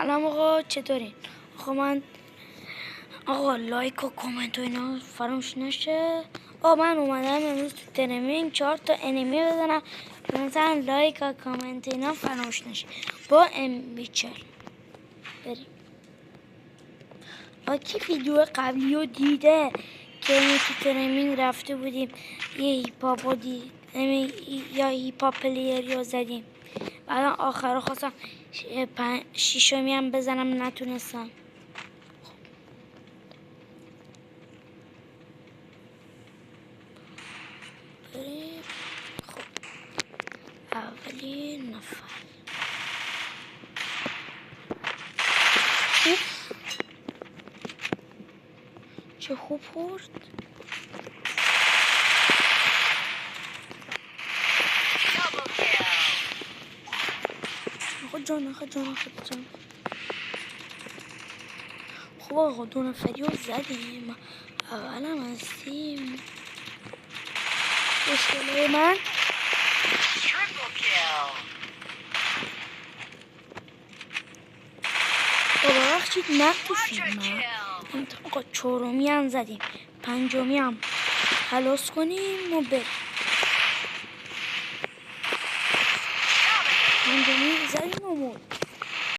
سلام آقا، چطورین؟ آقا لایک و کامنت و اینا فراموش نشه. من اومدم امروز تو ترمینگ 4 تا انمی بزنم، مثلا لایک و کامنت اینا فراموش نشه. با ام بیچر بریم. کی ویدیو قبلی رو دیده که تو ترمینگ رفته بودیم یه هیپاپو یا هیپاپ پلیری رو زدیم، بعدا آخر رو خواستم شیشمی هم بزنم نتونستم. بریم. خب اولین نفر چه خوب خورد. خود جان خب آقا دو نفری رو زدیم، اولم هستیم. اشتباه من ببخشید نتوشیم. آقا چهارمی هم زدیم، پنجمی هم خلاص کنیم و بریم. پنجمی زدیم و مرد.